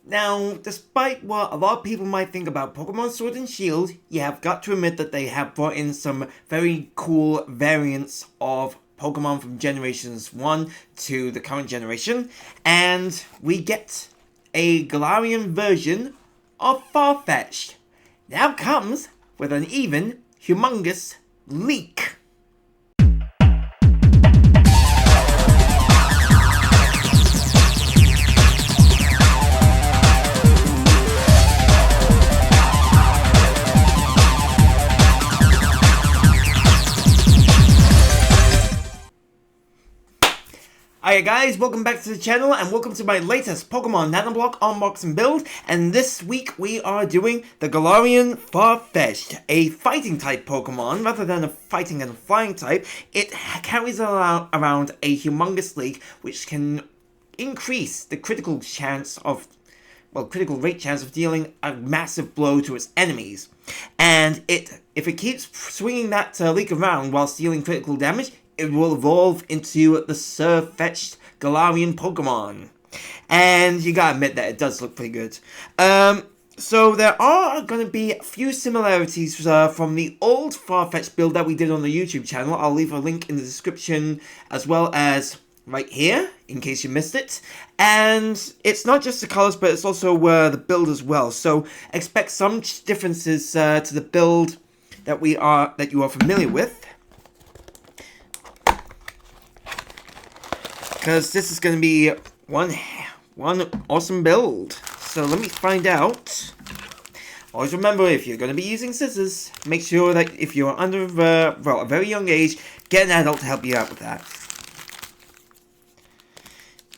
Now, despite what a lot of people might think about Pokemon Sword and Shield, you have got to admit that they have brought in some very cool variants of Pokemon from generations 1 to the current generation, and we get a Galarian version of Farfetch'd. Now comes with an even humongous leak. Hiya guys, welcome back to the channel and welcome to my latest Pokemon Nanoblock Unbox and build, and this week we are doing the Galarian Farfetch'd, a fighting type Pokemon rather than a fighting and flying type. It carries around a humongous leak which can increase the critical rate chance of dealing a massive blow to its enemies. And if it keeps swinging that leak around whilst dealing critical damage, it will evolve into the Sirfetch'd Galarian Pokemon. And you gotta admit that it does look pretty good. So there are going to be a few similarities from the old Farfetch'd build that we did on the YouTube channel. I'll leave a link in the description as well as right here, in case you missed it. And it's not just the colors, but it's also the build as well. So expect some differences to the build that you are familiar with, because this is going to be one awesome build. So let me find out. Always remember, if you're going to be using scissors, make sure that if you're under a very young age, get an adult to help you out with that.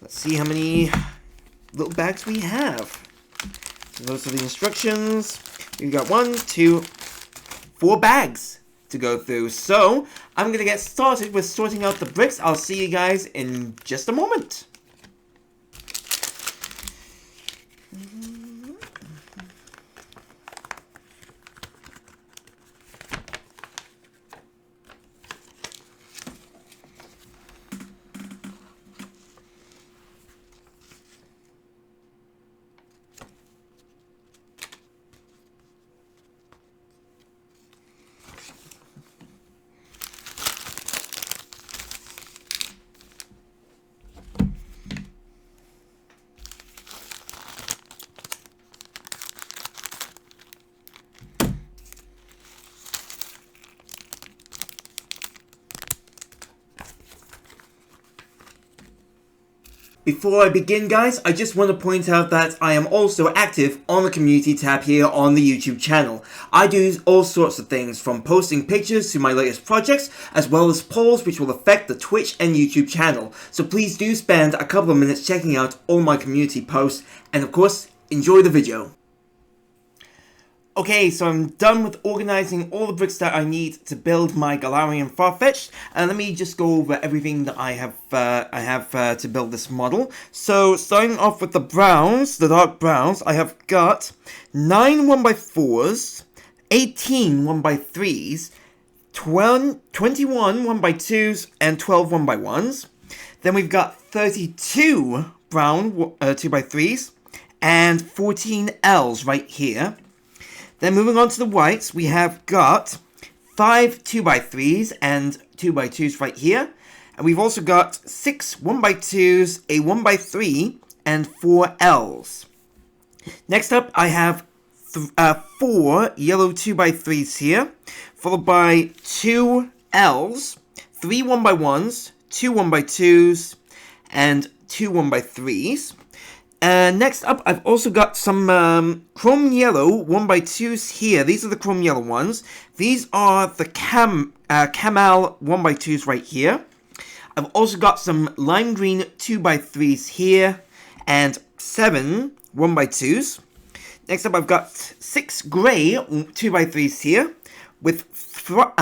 Let's see how many little bags we have. So those are the instructions. We've got 4 bags to go through. So I'm gonna get started with sorting out the bricks. I'll see you guys in just a moment. Before I begin, guys, I just want to point out that I am also active on the community tab here on the YouTube channel. I do all sorts of things, from posting pictures to my latest projects, as well as polls which will affect the Twitch and YouTube channel. So please do spend a couple of minutes checking out all my community posts, and of course, enjoy the video. Okay, so I'm done with organizing all the bricks that I need to build my Galarian Farfetch'd, and let me just go over everything that I have to build this model. So starting off with the browns, the dark browns, I have got 9 1x4s, 18 1x3s, 21 1x2s, and 12 1x1s. Then we've got 32 brown 2x3s, and 14 Ls right here. Then moving on to the whites, we have got 5 2x3s and 2x2s right here. And we've also got 6 1x2s, a 1x3, and 4 Ls. Next up, I have 4 yellow 2x3s here, followed by 2 Ls, 3 1x1s, 2 1x2s, and 2 1x3s. Next up, I've also got some chrome yellow 1x2s here. These are the chrome yellow ones. These are the Camel 1x2s right here. I've also got some lime green 2x3s here, and 7 1x2s. Next up, I've got 6 grey 2x3s here, with 5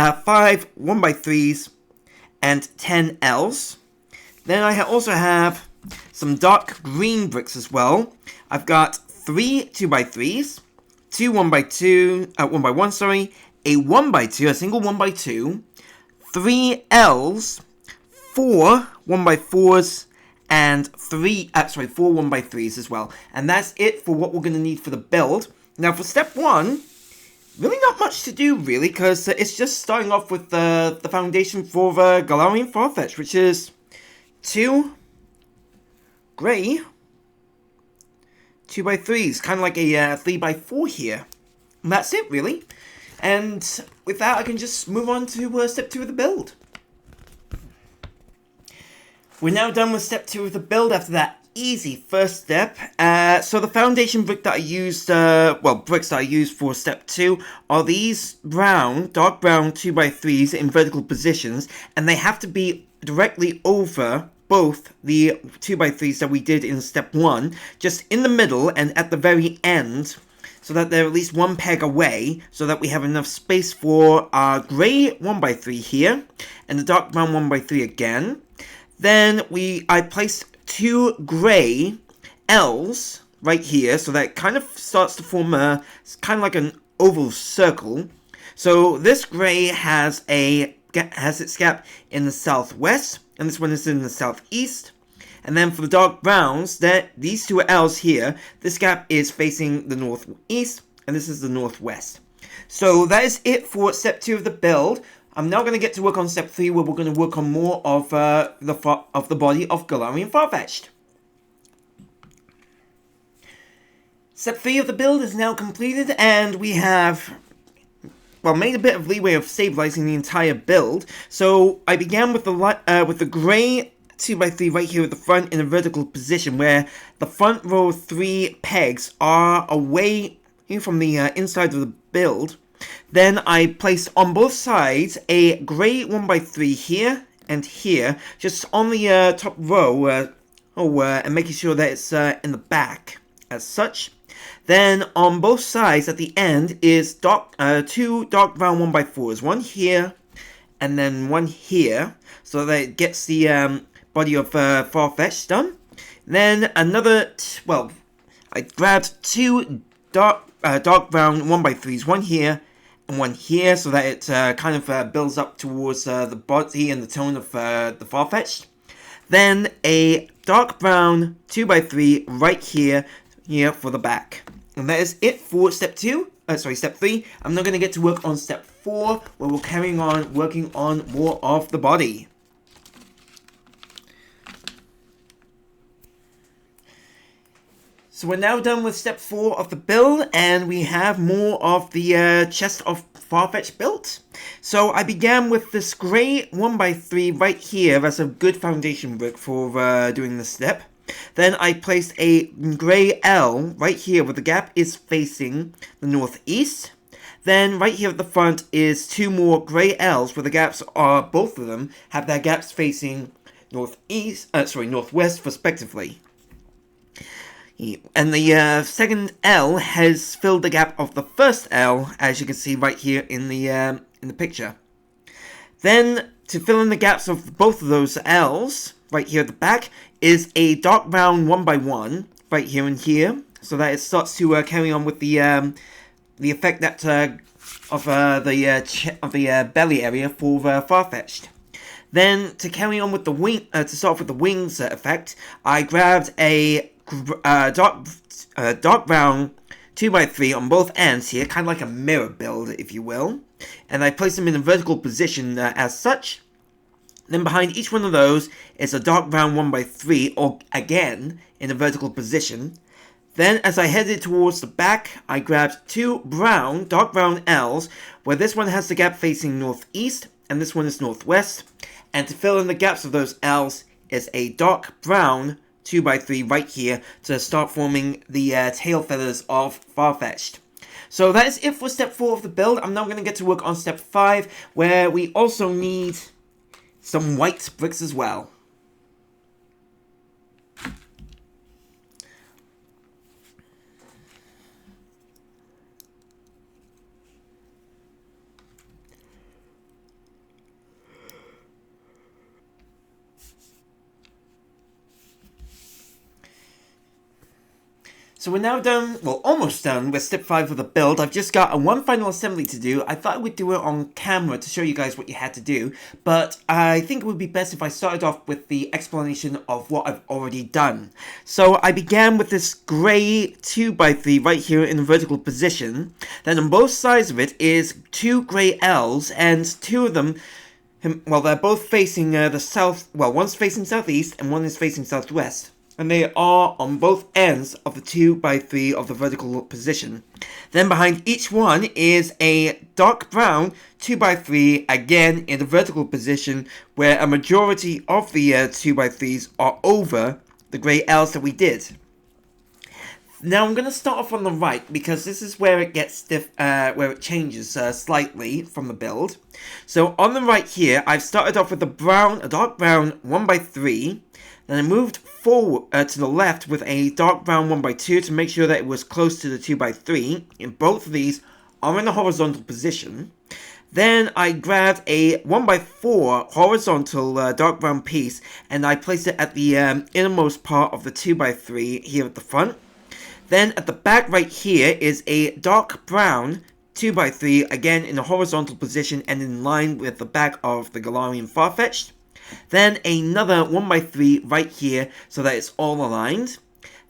1x3s and 10 Ls. Then I also have some dark green bricks as well. I've got 3 2x3s, 2 1x1, sorry, a 1x2, a single 1x2, 3 Ls, 4 1x4s, and 4 1x3s as well. And that's it for what we're going to need for the build. Now for step 1, really not much to do really, because it's just starting off with the foundation for Galar Farfetch'd, which is 2 grey 2x3s, kind of like a 3x4 here. And that's it really. And with that, I can just move on to step 2 of the build. We're now done with step 2 of the build after that easy first step. So the foundation brick that I used, bricks that I used for step 2 are these dark brown 2x3s in vertical positions, and they have to be directly over both the 2x3s that we did in step 1, just in the middle and at the very end, so that they're at least one peg away, so that we have enough space for our grey 1x3 here, and the dark brown 1x3 again. Then I placed 2 grey L's right here, so that it kind of starts to form kind of like an oval circle. So this grey has its gap in the southwest, and this one is in the southeast. And then for the dark browns, these 2 L's here, this gap is facing the northeast, and this is the northwest. So that is it for step 2 of the build. I'm now going to get to work on step 3, where we're going to work on more of the body of Galar Farfetch'd. Step 3 of the build is now completed, and we have made a bit of leeway of stabilizing the entire build. So I began with the grey 2x3 right here at the front in a vertical position, where the front row 3 pegs are away from the inside of the build. Then I placed on both sides a grey 1x3 here and here, just on the top row, and making sure that it's in the back as such. Then on both sides at the end is 2 dark brown 1x4s, one here and then one here, so that it gets the body of Farfetch'd done. Then I grabbed 2 dark brown 1x3s, one here and one here, so that it kind of builds up towards the body and the tone of the Farfetch'd. Then a dark brown 2x3 right here for the back. And that is it for step 3. I'm now going to get to work on step 4, where we're carrying on working on more of the body. So we're now done with step 4 of the build, and we have more of the chest of Farfetch'd built. So I began with this grey 1x3 right here as a good foundation brick for doing this step. Then I placed a grey L right here, where the gap is facing the northeast. Then right here at the front is 2 more grey L's, where the gaps are, both of them, have their gaps facing northwest respectively. And the second L has filled the gap of the first L, as you can see right here in the picture. Then, to fill in the gaps of both of those L's, right here at the back, is a dark brown 1x1, right here and here, so that it starts to carry on with the effect that of the belly area for Farfetch'd. Then, to carry on with the wing, to start off with the wings effect, I grabbed a dark brown 2x3 on both ends here, kind of like a mirror build, if you will, and I placed them in a vertical position as such. Then behind each one of those is a dark brown 1x3, or again in a vertical position. Then as I headed towards the back, I grabbed 2 dark brown L's, where this one has the gap facing northeast and this one is northwest. And to fill in the gaps of those L's is a dark brown 2x3 right here to start forming the tail feathers of Farfetch'd. So that is it for step 4 of the build. I'm now going to get to work on step 5, where we also need some white bricks as well. So we're now done, well, almost done with step 5 of the build. I've just got one final assembly to do. I thought I would do it on camera to show you guys what you had to do, but I think it would be best if I started off with the explanation of what I've already done. So I began with this grey 2x3 right here in the vertical position. Then on both sides of it is 2 grey L's, and 2 of them, well, they're both facing the south, well, one's facing southeast and one is facing southwest. And they are on both ends of the 2x3 of the vertical position. Then behind each one is a dark brown 2x3, again in the vertical position, where a majority of the 2x3s are over the grey L's that we did. Now I'm going to start off on the right, because this is where it gets where it changes slightly from the build. So on the right here, I've started off with a dark brown 1x3. Then I moved forward to the left with a dark brown 1x2 to make sure that it was close to the 2x3. And both of these are in a horizontal position. Then I grabbed a 1x4 horizontal dark brown piece, and I placed it at the innermost part of the 2x3 here at the front. Then at the back right here is a dark brown 2x3, again in a horizontal position and in line with the back of the Galar Farfetch'd. Then another 1x3 right here so that it's all aligned.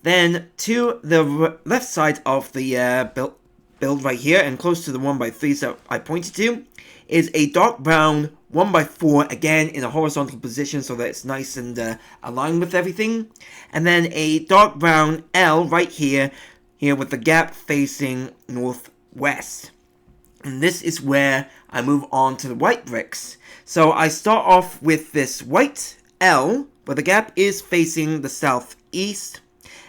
Then to the left side of the build right here and close to the 1x3 that I pointed to is a dark brown 1x4, again in a horizontal position so that it's nice and aligned with everything. And then a dark brown L right here with the gap facing northwest. And this is where I move on to the white bricks. So I start off with this white L, where the gap is facing the southeast.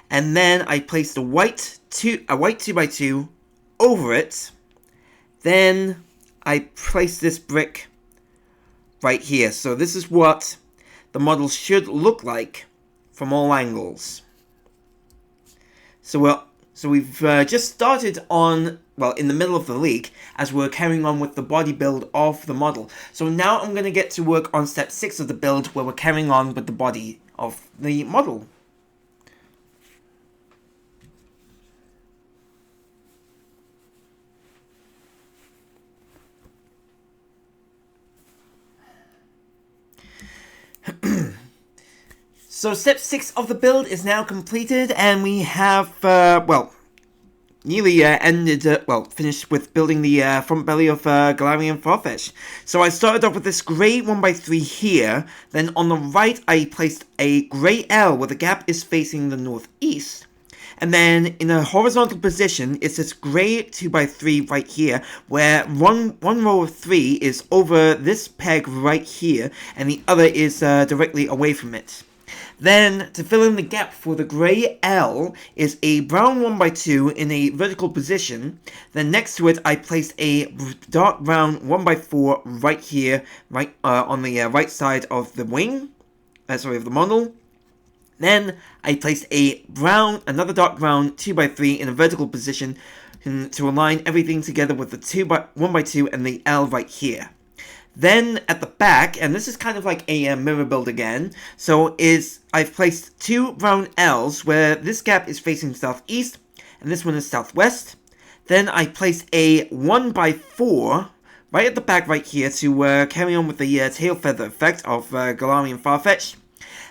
And then I place the white 2x2 over it. Then I place this brick right here. So this is what the model should look like from all angles. So we've just started on, well, in the middle of the leak, as we're carrying on with the body build of the model. So now I'm going to get to work on step 6 of the build, where we're carrying on with the body of the model. So step 6 of the build is now completed, and we have, nearly finished with building the front belly of Galar Farfetch'd. So I started off with this grey 1x3 here. Then on the right I placed a grey L where the gap is facing the northeast. And then in a horizontal position it's this grey 2x3 right here, where one row of 3 is over this peg right here and the other is directly away from it. Then, to fill in the gap for the grey L, is a brown 1x2 in a vertical position. Then next to it, I placed a dark brown 1x4 right here, on the right side of the wing, of the model. Then, I placed another dark brown 2x3 in a vertical position to align everything together with the 1x2 and the L right here. Then at the back, and this is kind of like a mirror build again, so I've placed 2 brown L's where this gap is facing southeast and this one is southwest. Then I placed a 1x4 right at the back right here to carry on with the tail feather effect of Galar Farfetch'd.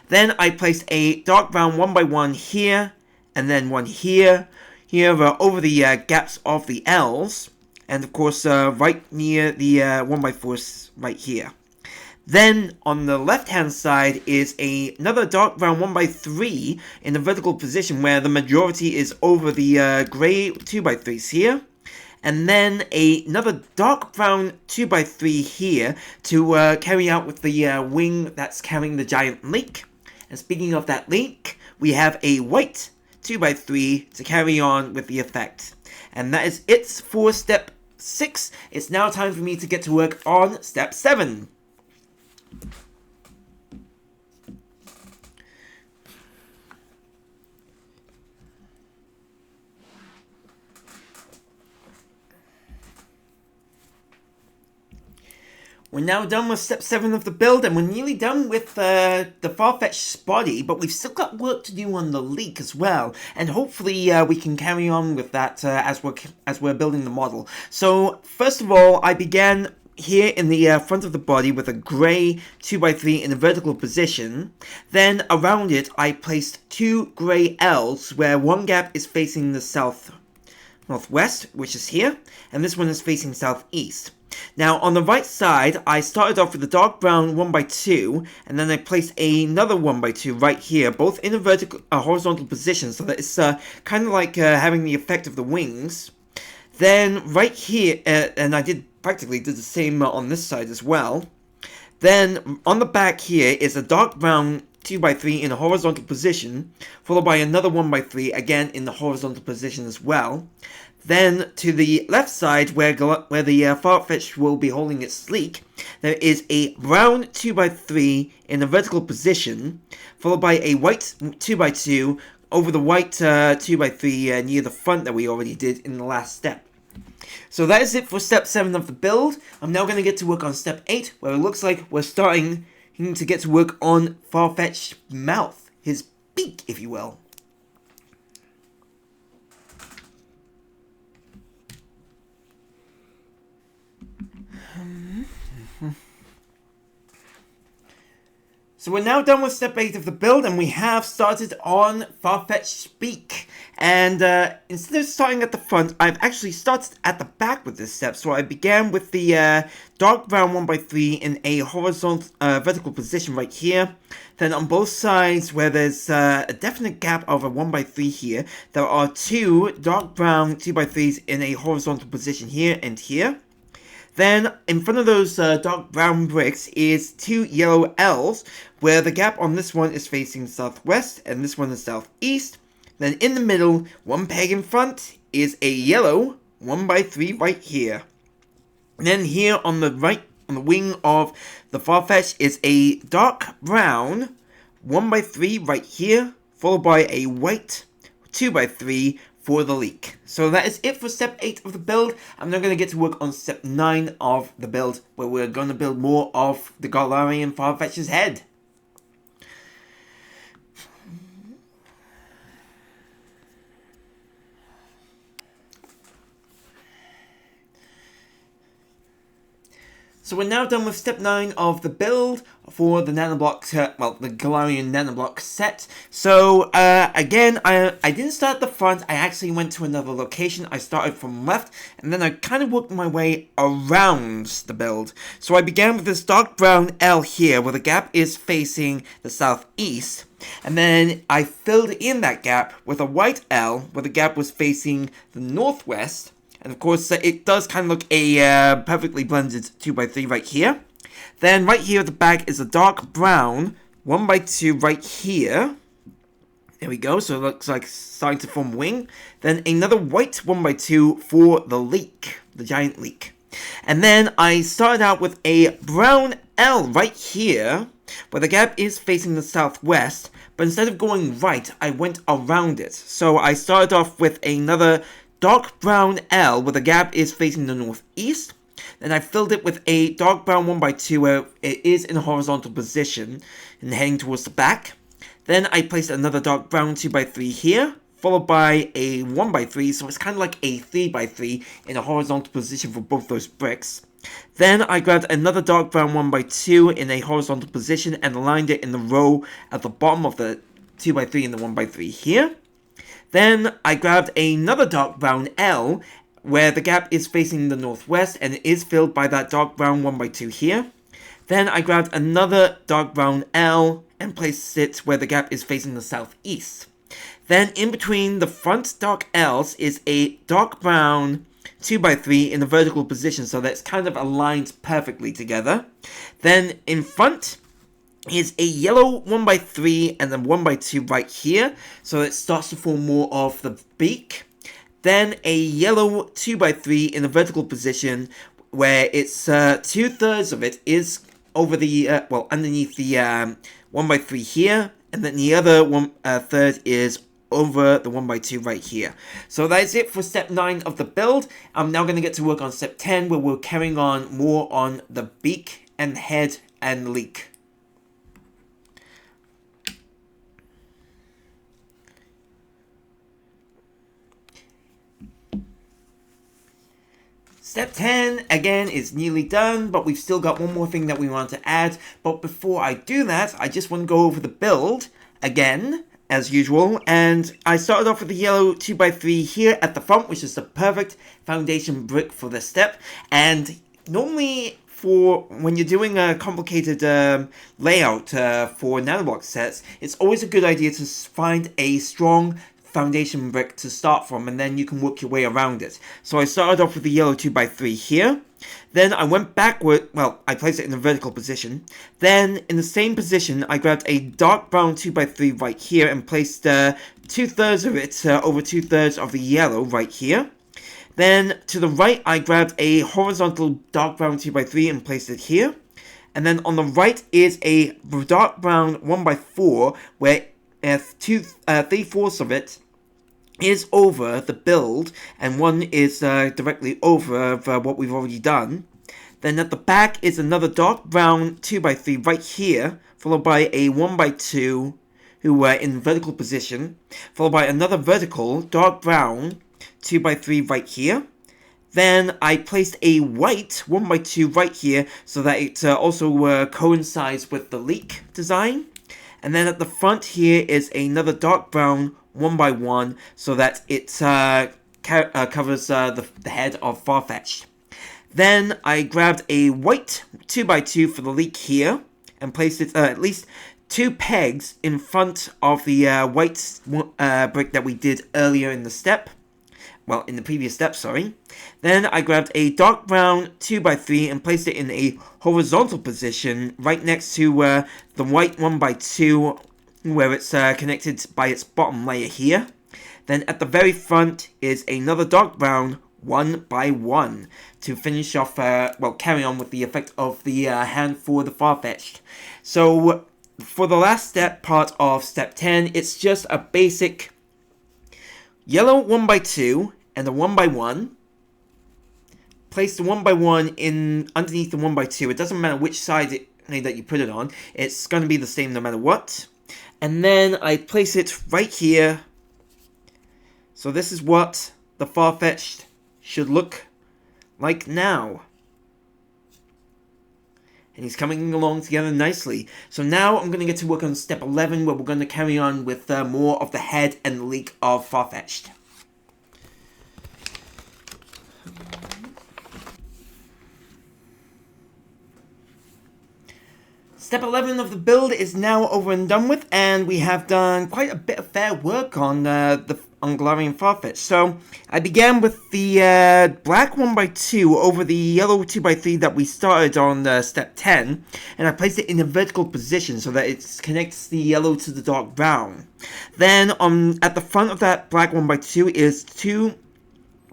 Then I placed a dark brown 1x1 here and then one here over the gaps of the L's. And of course, right near the 1x4s right here. Then, on the left-hand side is another dark brown 1x3 in the vertical position where the majority is over the grey 2x3s here. And then another dark brown 2x3 here to carry out with the wing that's carrying the giant leak. And speaking of that leak, we have a white 2x3 to carry on with the effect. And that is it for step 6. It's now time for me to get to work on step 7. We're now done with step 7 of the build, and we're nearly done with the Farfetch'd body, but we've still got work to do on the leak as well, and hopefully we can carry on with that as we're building the model. So first of all, I began here in the front of the body with a grey 2x3 in a vertical position. Then around it I placed 2 grey L's where one gap is facing the northwest, which is here, and this one is facing southeast. Now on the right side, I started off with a dark brown 1x2, and then I placed another 1x2 right here, both in a horizontal position, so that it's kind of like having the effect of the wings. Then right here, and I practically did the same on this side as well. Then on the back here is a dark brown 2x3 in a horizontal position, followed by another 1x3 again in the horizontal position as well. Then to the left side, where the Farfetch'd will be holding its leak, there is a brown 2x3 in a vertical position, followed by a white 2x2 over the white 2x3 near the front that we already did in the last step. So that is it for step 7 of the build. I'm now going to get to work on step 8, where it looks like we're starting to get to work on Farfetch'd's mouth, his beak, if you will. So we're now done with step 8 of the build, and we have started on Farfetch'd's beak. And instead of starting at the front, I've actually started at the back with this step. So I began with the dark brown 1x3 in a horizontal vertical position right here. Then on both sides, where there's a definite gap of a 1x3 here, there are 2 dark brown 2x3s in a horizontal position here and here. Then, in front of those dark brown bricks is 2 yellow L's, where the gap on this one is facing southwest, and this one is southeast. Then in the middle, one peg in front, is a yellow 1x3 right here. And then here on the right, on the wing of the Farfetch'd, is a dark brown 1x3 right here, followed by a white 2x3 for the leak. So that is it for step 8 of the build. I'm now going to get to work on step 9 of the build, where we're going to build more of the Galarian Farfetch'd's head. So we're now done with step 9 of the build for the Nanoblock, the Galarian Nanoblock set. So, again, I didn't start at the front, I actually went to another location. I started from left, and then I kind of worked my way around the build. So I began with this dark brown L here, where the gap is facing the southeast. And then I filled in that gap with a white L, where the gap was facing the northwest. And of course, it does kind of look a perfectly blended 2x3 right here. Then right here at the back is a dark brown 1x2 right here. There we go, so it looks like starting to form a wing. Then another white 1x2 for the leak, the giant leak. And then I started out with a brown L right here, where the gap is facing the southwest. But instead of going right, I went around it. So I started off with another dark brown L, where the gap is facing the northeast. Then I filled it with a dark brown 1x2 where it is in a horizontal position and heading towards the back. Then I placed another dark brown 2x3 here, followed by a 1x3, so it's kind of like a 3x3 in a horizontal position for both those bricks. Then I grabbed another dark brown 1x2 in a horizontal position and aligned it in the row at the bottom of the 2x3 and the 1x3 here. Then I grabbed another dark brown L, where the gap is facing the northwest and it is filled by that dark brown 1x2 here. Then I grabbed another dark brown L and placed it where the gap is facing the southeast. Then in between the front dark L's is a dark brown 2x3 in a vertical position, so that's kind of aligned perfectly together. Then in front is a yellow 1x3 and then 1x2 right here, so it starts to form more of the beak. Then a yellow 2x3 in a vertical position, where it's 2/3 of it is over the underneath the 1x3 here, and then the other third is over the 1x2 right here. So that's it for step 9 of the build. I'm now going to get to work on step 10, where we're carrying on more on the beak and head and leak. Step 10, again, is nearly done, but we've still got one more thing that we want to add. But before I do that, I just want to go over the build again, as usual. And I started off with the yellow 2x3 here at the front, which is the perfect foundation brick for this step. And normally, for when you're doing a complicated layout for nanoblock sets, it's always a good idea to find a strong foundation brick to start from, and then you can work your way around it. So I started off with the yellow 2x3 here. Then I went backward, well, I placed it in a vertical position. Then in the same position, I grabbed a dark brown 2x3 right here and placed 2/3 of it over 2/3 of the yellow right here. Then to the right, I grabbed a horizontal dark brown 2x3 and placed it here. And then on the right is a dark brown 1x4 where 3/4 of it is over the build, and one is directly over what we've already done. Then at the back is another dark brown 2x3 right here, followed by a 1x2 who were in vertical position, followed by another vertical dark brown 2x3 right here. Then I placed a white 1x2 right here so that it also coincides with the leak design. And then at the front here is another dark brown 1x1 so that it covers the head of Farfetch'd. Then I grabbed a white 2x2 for the leak here and placed it at least 2 pegs in front of the white brick that we did earlier in the step. Well, in the previous step, sorry. Then I grabbed a dark brown 2x3 and placed it in a horizontal position right next to the white 1x2 where it's connected by its bottom layer here. Then at the very front is another dark brown 1x1 to finish off, carry on with the effect of the hand for the Farfetch'd. So for the last step part of step 10, it's just a basic yellow 1x2 and a 1x1. Place the 1x1 in underneath the 1x2. It doesn't matter which side that you put it on. It's going to be the same no matter what. And then I place it right here. So this is what the Farfetch'd should look like now. And he's coming along together nicely. So now I'm going to get to work on step 11, where we're going to carry on with more of the head and the leak of Farfetch'd. Step 11 of the build is now over and done with, and we have done quite a bit of fair work on Galar Farfetch'd. So I began with the black 1x2 over the yellow 2x3 that we started on step 10, and I placed it in a vertical position so that it connects the yellow to the dark brown. Then at the front of that black 1x2 is 2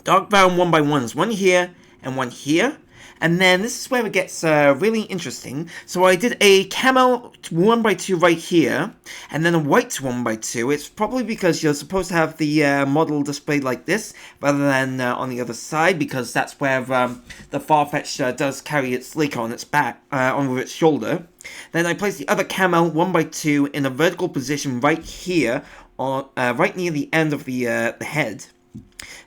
dark brown 1x1s, one here and one here. And then this is where it gets really interesting. So I did a camel 1x2 right here, and then a white 1x2. It's probably because you're supposed to have the model displayed like this, rather than on the other side, because that's where the Farfetch'd does carry its leak on its back, over its shoulder. Then I placed the other camel 1x2 in a vertical position right here, right near the end of the head.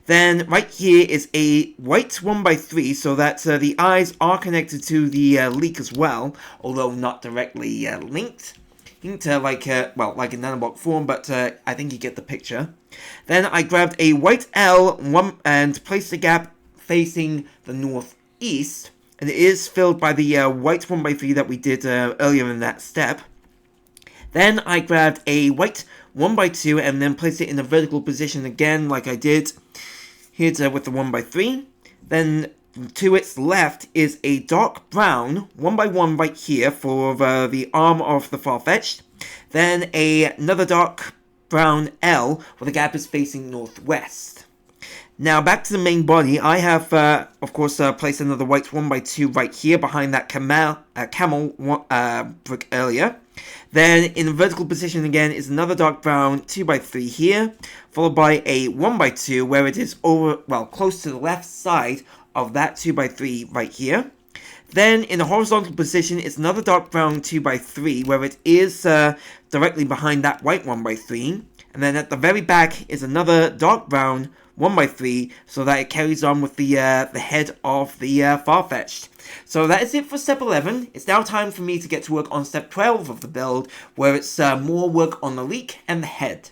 Then right here is a white 1x3 so that the eyes are connected to the leak as well, although not directly linked like in Nanoblock form, but I think you get the picture. Then I grabbed a white L and placed the gap facing the northeast, and it is filled by the white 1x3 that we did earlier in that step. Then I grabbed a white 1x2 and then placed it in a vertical position again like I did here with the 1x3. Then to its left is a dark brown 1x1 right here for the arm of the Farfetch'd. Then another dark brown L where the gap is facing northwest. Now back to the main body, I have of course placed another white 1x2 right here behind that camel brick earlier. Then in the vertical position again is another dark brown 2x3 here, followed by a 1x2 where it is close to the left side of that 2x3 right here. Then in the horizontal position, it's another dark brown 2x3, where it is directly behind that white 1x3. And then at the very back is another dark brown 1x3, so that it carries on with the head of the Farfetch'd. So that is it for step 11. It's now time for me to get to work on step 12 of the build, where it's more work on the leek and the head.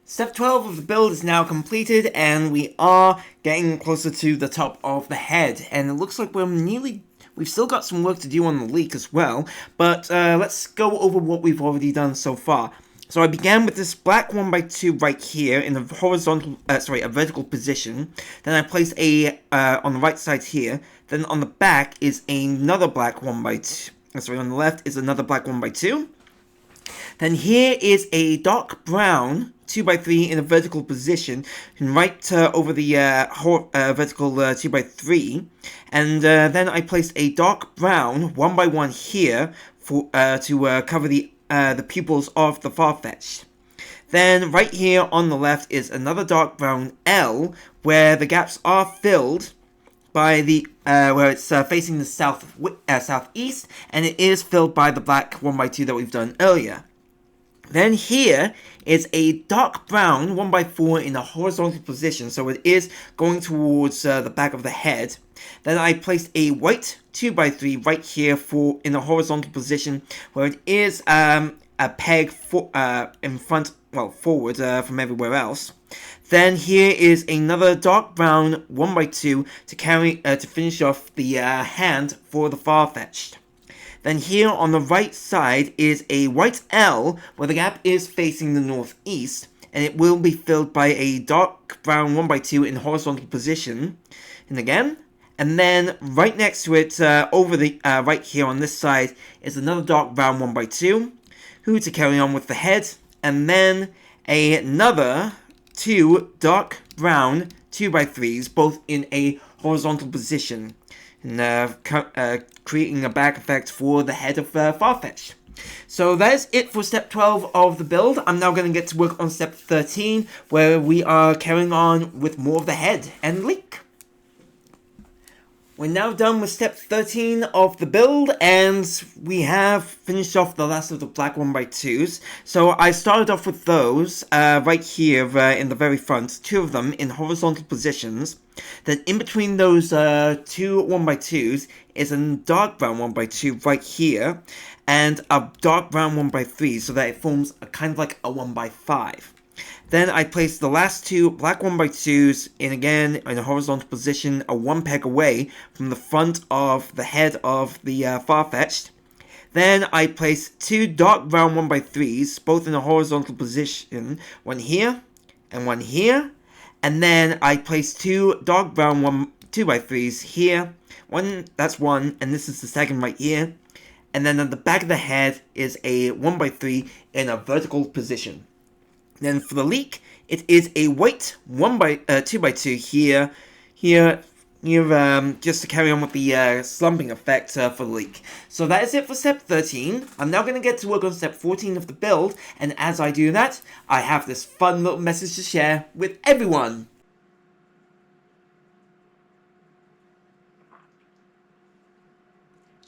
Step 12 of the build is now completed, and we are getting closer to the top of the head. And it looks like we've still got some work to do on the leek as well, but let's go over what we've already done so far. So I began with this black 1x2 right here in a vertical position. Then I placed on the right side here. Then on the back is another black 1x2. On the left is another black 1x2. Then here is a dark brown 2x3 in a vertical position, and right over the vertical 2x3, and then I placed a dark brown 1x1 here for to cover the pupils of the Farfetch'd. Then right here on the left is another dark brown L, where the gaps are filled by the where it's facing the southeast, and it is filled by the black 1x2 that we've done earlier. Then here is a dark brown 1x4 in a horizontal position, so it is going towards the back of the head. Then I placed a white 2x3 right here in a horizontal position, where it is a peg in front, forward from everywhere else. Then here is another dark brown 1x2 to finish off the hand for the Farfetch'd. Then here on the right side is a white L, where the gap is facing the northeast, and it will be filled by a dark brown 1x2 in horizontal position. And again, and then right next to it, over the right here on this side, is another dark brown 1x2, to carry on with the head, and then another two dark brown 2x3s, both in a horizontal position, and creating a back effect for the head of Farfetch'd. So that is it for step 12 of the build. I'm now going to get to work on step 13, where we are carrying on with more of the head and leek. We're now done with step 13 of the build, and we have finished off the last of the black 1x2s. So I started off with those right here in the very front, two of them in horizontal positions. Then in between those two 1x2s is a dark brown 1x2 right here, and a dark brown 1x3, so that it forms a kind of like a 1x5. Then I placed the last two black 1x2s in a horizontal position, a one peg away from the front of the head of the Farfetch'd. Then I placed two dark brown 1x3s, both in a horizontal position, one here and one here. And then I placed two dark brown 2x3s here. That's one, and this is the second right here. And then on the back of the head is a 1x3 in a vertical position. Then for the leek, it is a white 2x2 here, just to carry on with the slumping effect for the leek. So that is it for step 13. I'm now going to get to work on step 14 of the build, and as I do that, I have this fun little message to share with everyone.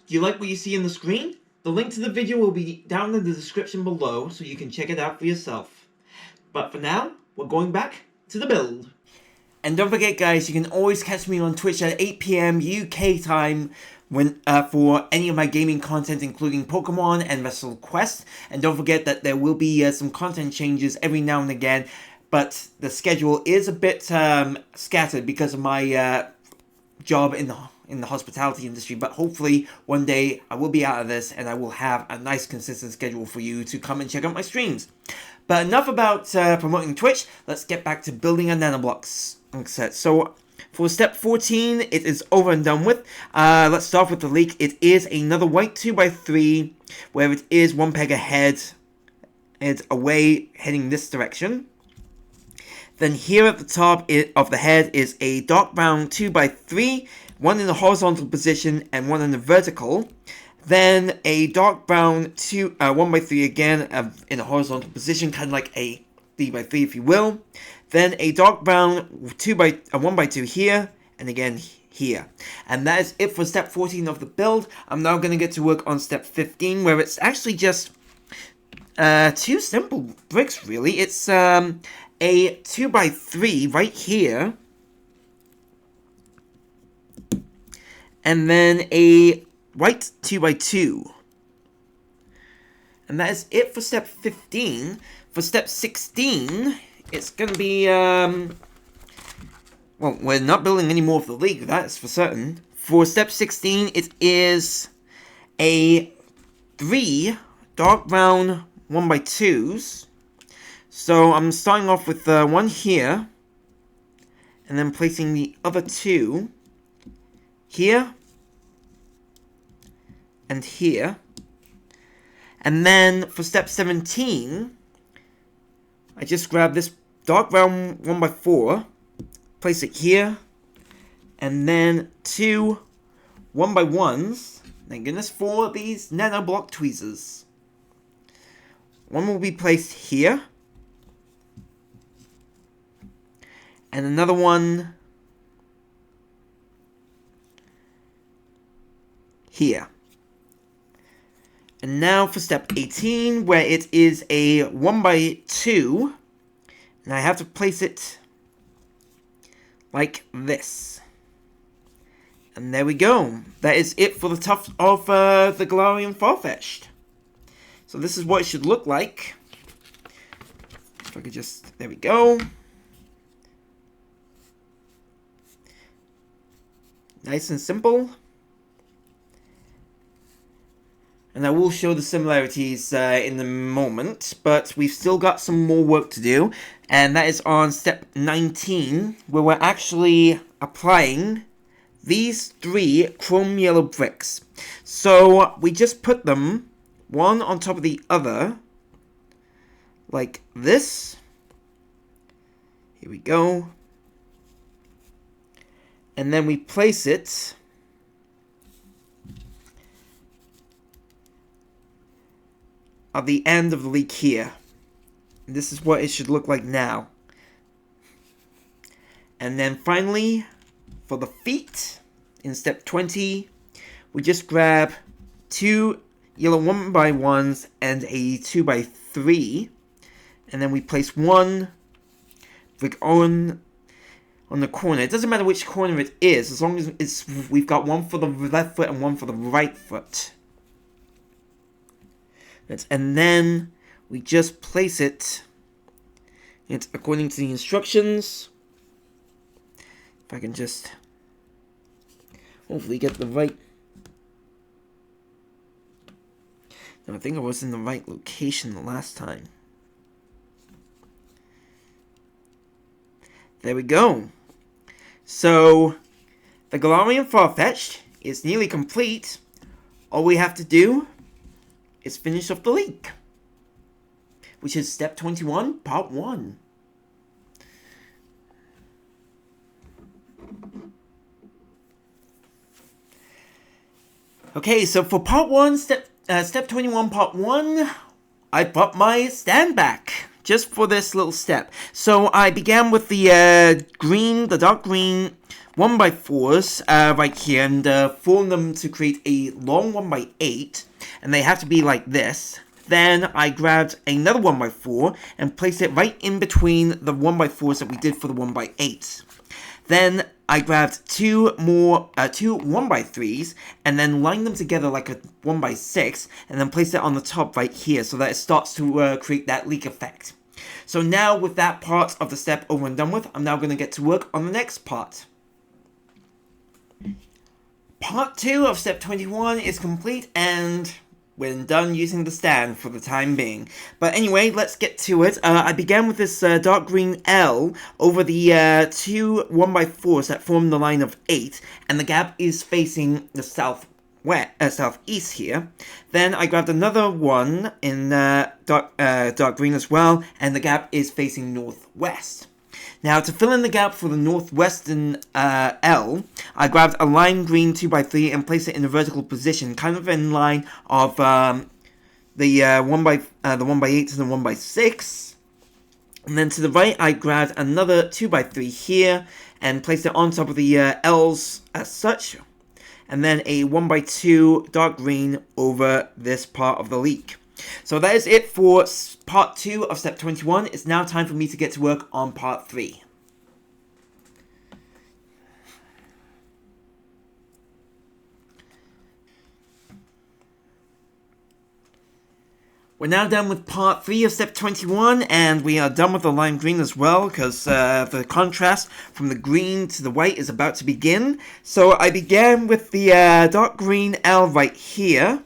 Do you like what you see on the screen? The link to the video will be down in the description below, so you can check it out for yourself. But for now, we're going back to the build. And don't forget, guys, you can always catch me on Twitch at 8 PM UK time for any of my gaming content, including Pokemon and Wrestle Quest. And don't forget that there will be some content changes every now and again, but the schedule is a bit scattered because of my job in the hospitality industry. But hopefully one day I will be out of this and I will have a nice consistent schedule for you to come and check out my streams. But enough about promoting Twitch. Let's get back to building a Nanoblock set. So for step 14, it is over and done with. Let's start with the leek. It is another white 2x3, where it is one peg ahead. It's away, heading this direction. Then here at the top of the head is a dark brown 2x3, one in the horizontal position and one in the vertical. Then a dark brown 1x3 again in a horizontal position, kind of like a 3x3 if you will. Then a dark brown 1x2 here, and again here. And that is it for step 14 of the build. I'm now going to get to work on step 15, where it's actually just 2 simple bricks really. It's a 2x3 right here, and then a white 2x2. And that is it for step 15. For step 16, it's going to be, well, we're not building any more of the league, that's for certain. For step 16, it is a 3 dark brown 1x2s. So I'm starting off with one here, and then placing the other 2 here, and here. And then for step 17, I just grab this dark brown 1x4, place it here, and then 2 1x1s, thank goodness for these Nanoblock tweezers. One will be placed here, and another one here. And now for step 18, where it is a 1x2, and I have to place it like this. And there we go. That is it for the top of the Galar Farfetch'd. So this is what it should look like. If I could just, there we go. Nice and simple. And I will show the similarities in a moment, but we've still got some more work to do. And that is on step 19, where we're actually applying these 3 chrome yellow bricks. So we just put them one on top of the other, like this. Here we go. And then we place it at the end of the leak here. This is what it should look like now. And then finally, for the feet, in step 20, we just grab 2 yellow 1x1s and a 2x3, and then we place 1 brick on the corner. It doesn't matter which corner it is, as long as we've got one for the left foot and one for the right foot. And then we just place it. It's according to the instructions. If I can just hopefully get the right. No, I think I was in the right location the last time. There we go. So the Galar Farfetch'd is nearly complete. All we have to do is finish off the leak, which is step 21, part 1. Okay, so for part 1, step 21, part 1, I brought my stand back just for this little step. So I began with the dark green 1x4s right here, and formed them to create a long 1x8. And they have to be like this. Then I grabbed another 1x4 and placed it right in between the 1x4s that we did for the 1x8s. Then I grabbed 2 1x3s and then lined them together like a 1x6 and then placed it on the top right here so that it starts to create that leak effect. So now with that part of the step over and done with, I'm now going to get to work on the next part. Part 2 of step 21 is complete, and we're done using the stand for the time being. But anyway, let's get to it. I began with this dark green L over the 2 1x4s that form the line of 8, and the gap is facing the southeast here. Then I grabbed another one in dark green as well, and the gap is facing northwest. Now, to fill in the gap for the northwestern L, I grabbed a lime green 2x3 and placed it in a vertical position, kind of in line of the 1x8 and the 1x6. And then to the right, I grabbed another 2x3 here and placed it on top of the L's as such. And then a 1x2 dark green over this part of the leak. So that is it for part 2 of step 21. It's now time for me to get to work on part 3. We're now done with part 3 of step 21, and we are done with the lime green as well, because the contrast from the green to the white is about to begin. So I began with the dark green L right here,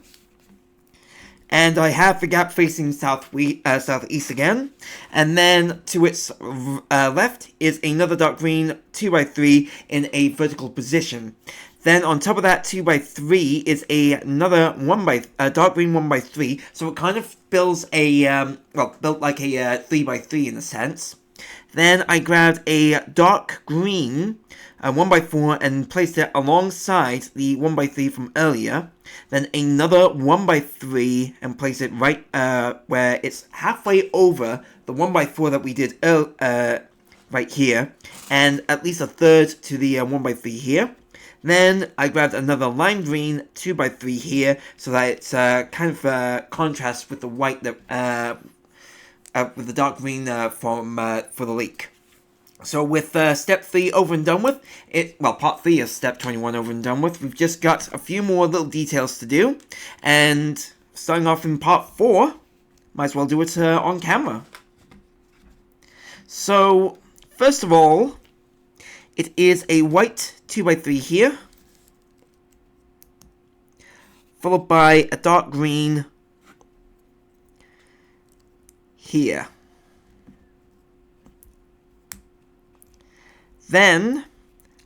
and I have the gap facing southeast again, and then to its left is another dark green 2x3 in a vertical position. Then on top of that 2x3 is another dark green 1x3, so it kind of builds built like a 3x3 in a sense. Then I grabbed a dark green 1x4 and placed it alongside the 1x3 from earlier. Then another 1x3 and placed it right where it's halfway over the 1x4 that we did right here, and at least a third to the 1x3 here. Then I grabbed another lime green 2x3 here, so that it's kind of contrast with the white that with the dark green for the leak. So with step 3 over and done with, part 3 of step 21 over and done with, we've just got a few more little details to do, and starting off in part 4, might as well do it on camera. So first of all, it is a white 2x3 here, followed by a dark green here. Then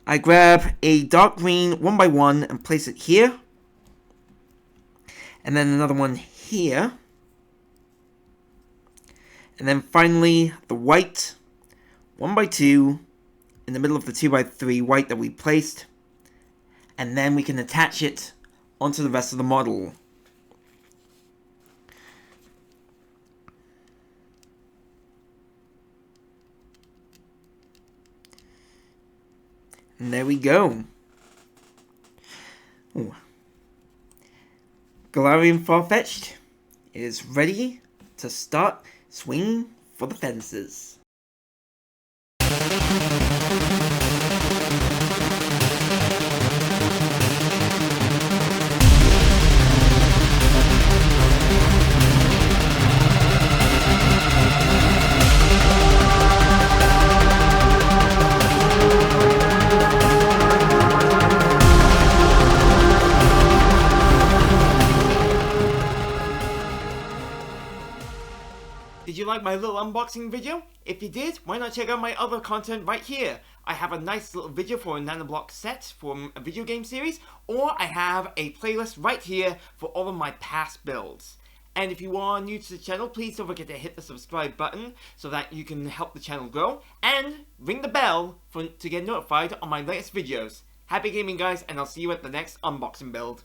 I grab a dark green 1x1 and place it here, and then another one here, and then finally the white 1x2 in the middle of the 2x3 white that we placed, and then we can attach it onto the rest of the model. And there we go. Ooh. Galar Farfetch'd is ready to start swinging for the fences. Did you like my little unboxing video? If you did, why not check out my other content right here? I have a nice little video for a Nanoblock set from a video game series, or I have a playlist right here for all of my past builds. And if you are new to the channel, please don't forget to hit the subscribe button so that you can help the channel grow, and ring the bell to get notified on my latest videos. Happy gaming guys, and I'll see you at the next unboxing build.